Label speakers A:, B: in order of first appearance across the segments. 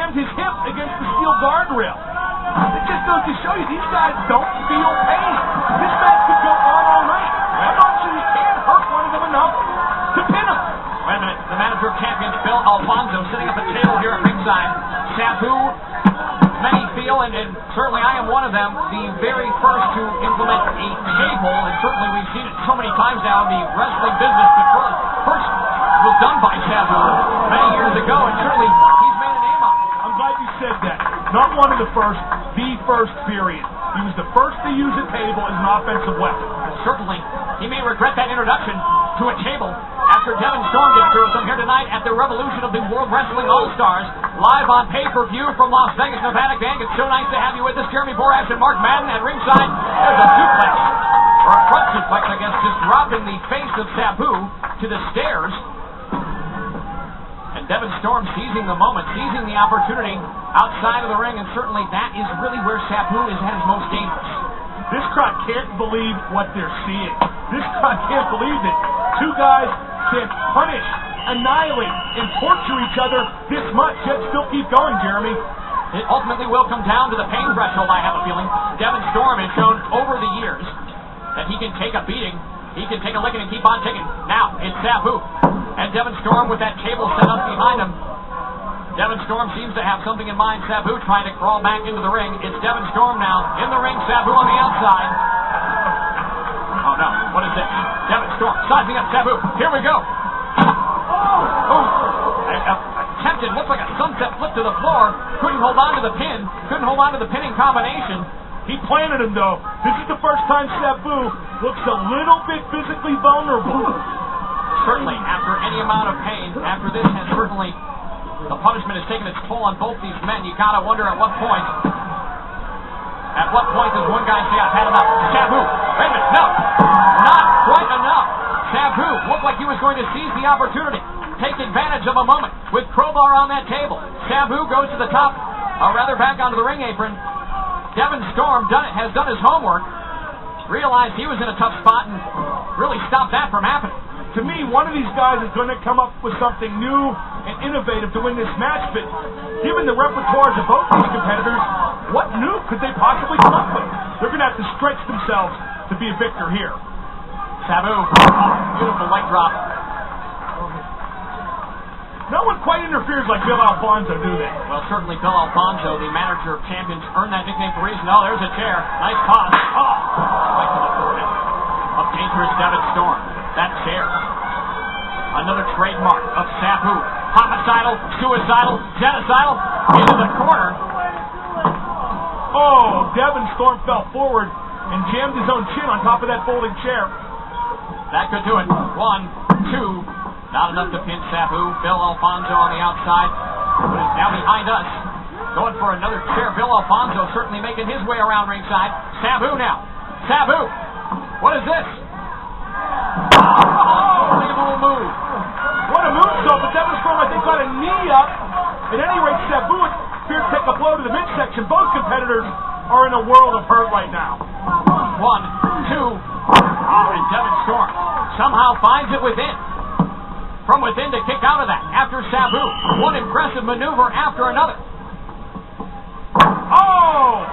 A: jammed his hip against the steel guardrail. It just goes to show you, these guys don't feel pain. This match could go on all night. I'm not sure you can hurt one of them enough to pin him.
B: Wait a minute. The manager of champions, Bill Alfonso, sitting up at the table here at ringside. Sabu, many feel, and certainly I am one of them, the very first to implement a table, and certainly we've seen it so many times now in the wrestling business, but first was done by Sabu many years ago, and certainly he's made a name on it.
A: I'm glad you said that. Not one of the first, the first period. He was the first to use a table as an offensive weapon.
B: Certainly, he may regret that introduction to a table after Devin Storm gets through with him here tonight at the Revolution of the World Wrestling All-Stars, live on pay-per-view from Las Vegas, Nevada. Gang, it's so nice to have you with us. Jeremy Borash and Mark Madden at ringside. There's a suplex, or a front suplex, I guess, just dropping the face of Sabu to the stairs. And Devin Storm seizing the moment, seizing the opportunity outside of the ring, and certainly that is really where Sabu is at his most dangerous.
A: This crowd can't believe what they're seeing. This crowd can't believe that two guys can punish, annihilate, and torture each other this much, yet still keep going, Jeremy.
B: It ultimately will come down to the pain threshold, I have a feeling. Devin Storm has shown over the years that he can take a beating, he can take a licking and keep on ticking. Now, it's Sabu. And Devin Storm with that table set up behind him. Devin Storm seems to have something in mind. Sabu trying to crawl back into the ring. It's Devin Storm now in the ring. Sabu on the outside. Oh no, what is this? Devin Storm sizing up Sabu. Here we go. Oh, attempted, looked like a sunset flip to the floor. Couldn't hold on to the pin. Couldn't hold on to the pinning combination.
A: He planted him though. This is the first time Sabu looks a little bit physically vulnerable.
B: Certainly, after any amount of pain, after this has certainly, the punishment has taken its toll on both these men. You gotta wonder at what point does one guy say, I've had enough? Sabu, wait a minute, no, not quite enough. Sabu looked like he was going to seize the opportunity, take advantage of a moment with crowbar on that table. Sabu goes to the top, or rather back onto the ring apron. Devin Storm has done his homework, realized he was in a tough spot, and really stopped that from happening.
A: To me, one of these guys is going to come up with something new and innovative to win this match, but given the repertoires of both these competitors, what new could they possibly come up with? They're going to have to stretch themselves to be a victor here.
B: Sabu, beautiful leg drop.
A: No one quite interferes like Bill Alfonso, do they?
B: Well, certainly Bill Alfonso, the manager of champions, earned that nickname for a reason. Oh, there's a chair. Nice toss. Oh, right to the forehead of dangerous Devin Storm. That chair. Another trademark of Sabu. Homicidal, suicidal, genocidal, into the corner.
A: Oh, Devin Storm fell forward and jammed his own chin on top of that folding chair.
B: That could do it. 1, 2. Not enough to pin Sabu. Bill Alfonso on the outside, but is now behind us. Going for another chair. Bill Alfonso certainly making his way around ringside. Sabu now. Sabu. What is this? Unbelievable move.
A: What a moonsault, but Devin Storm, I think, got a knee up. At any rate, Sabu appeared to take a blow to the midsection. Both competitors are in a world of hurt right now.
B: 1, 2. And Devin Storm somehow finds it within. From within to kick out of that after Sabu. One impressive maneuver after another.
A: Oh!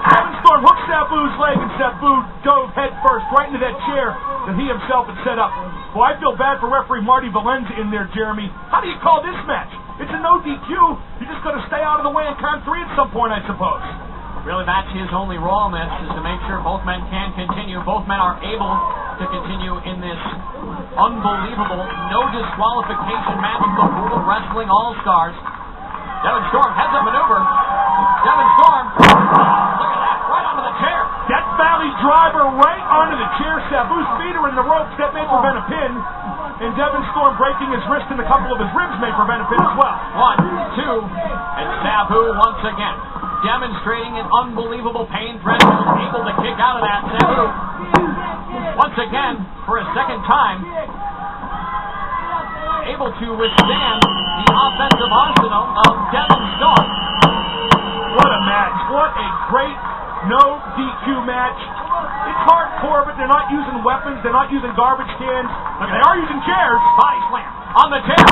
A: Devin Storm hooked Sabu's leg, and Sabu dove head first right into that chair that he himself had set up. Well, I feel bad for referee Marty Valenza in there, Jeremy. How do you call this match? It's a no DQ. You just got to stay out of the way on count 3 at some point, I suppose.
B: Really, that's his only role in this, is to make sure both men can continue. Both men are able to continue in this unbelievable no disqualification match of the World Wrestling All-Stars. Devin Storm heads up maneuver. Devin Storm, look at that, right onto the chair.
A: That valley driver right onto the chair. Sabu's feet are in the ropes. That may prevent a pin. And Devin Storm breaking his wrist and a couple of his ribs may prevent a pin as well.
B: 1, 2, and Sabu once again demonstrating an unbelievable pain threshold, able to kick out of that. Sabu once again, for a second time, able to withstand the offensive arsenal of Devin Storm.
A: What a match. What a great no DQ match. It's hardcore, but they're not using weapons. They're not using garbage cans. They are using chairs.
B: Body slam on the chair.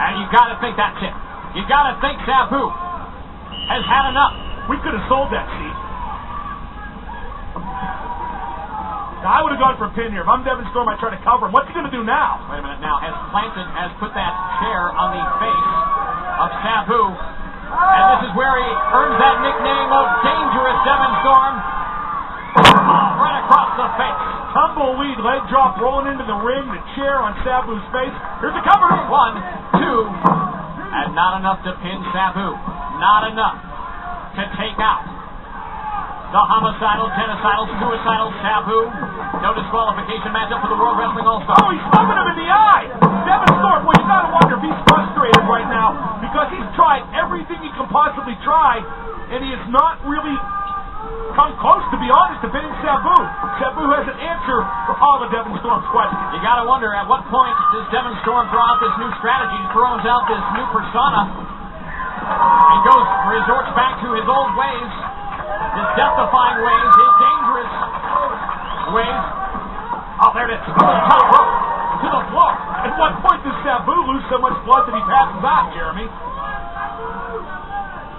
B: And you got to think that's it. You got to think Sabu has had enough.
A: We could have sold that seat. Now, I would have gone for a pin here. If I'm Devin Storm, I try to cover him. What's he going to do now?
B: Wait a minute now. Has put that chair on the face of Sabu. And this is where he earns that nickname of Dangerous Devin Storm. Right across the face.
A: Tumbleweed leg drop rolling into the ring. The chair on Sabu's face. Here's the cover.
B: 1, 2. And not enough to pin Sabu. Not enough to take out the homicidal, genocidal, suicidal Sabu. No disqualification matchup for the World Wrestling All-Stars.
A: Oh, he's thumping him in the eye. Devin Storm, well, you got to wonder if he's frustrated right now because he's tried everything he can possibly try, and he has not really come close, to be honest, to pinning Sabu. Sabu has an answer for all of Devin Storm's questions.
B: You got to wonder at what point does Devin Storm throw out this new strategy, throws out this new persona, and resorts back to his old ways, his death-defying ways, his dangerous ways. Oh, there it is. Top rope to the floor.
A: At what point does Sabu lose so much blood that he passes out, Jeremy?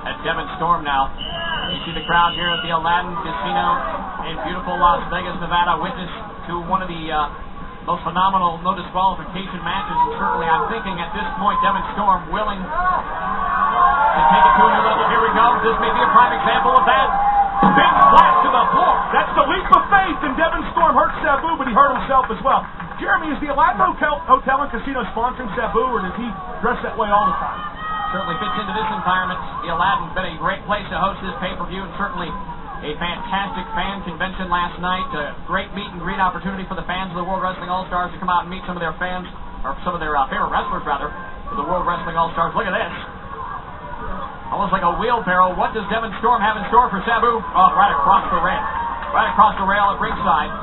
B: At Devin Storm now. You see the crowd here at the Aladdin Casino in beautiful Las Vegas, Nevada, witness to one of the most phenomenal no disqualification matches, and certainly I'm thinking at this point Devin Storm willing to take it to a new level. Here we go. This may be a prime example of that. Big splash to the floor.
A: That's the leap of faith, and Devin Storm hurt Sabu, but he hurt himself as well. Jeremy, is the Aladdin Hotel and Casino sponsoring Sabu, or does he dress that way all the time?
B: Certainly fits into this environment. The Aladdin's been a great place to host this pay-per-view, and certainly a fantastic fan convention last night. A great meet and greet opportunity for the fans of the World Wrestling All-Stars to come out and meet some of their fans, or some of their favorite wrestlers, rather, for the World Wrestling All-Stars. Look at this. Almost like a wheelbarrow. What does Devin Storm have in store for Sabu? Oh, right across the rail. Right across the rail at ringside.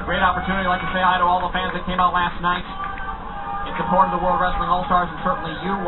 B: Great opportunity. I'd like to say hi to all the fans that came out last night in support of the World Wrestling All-Stars, and certainly you.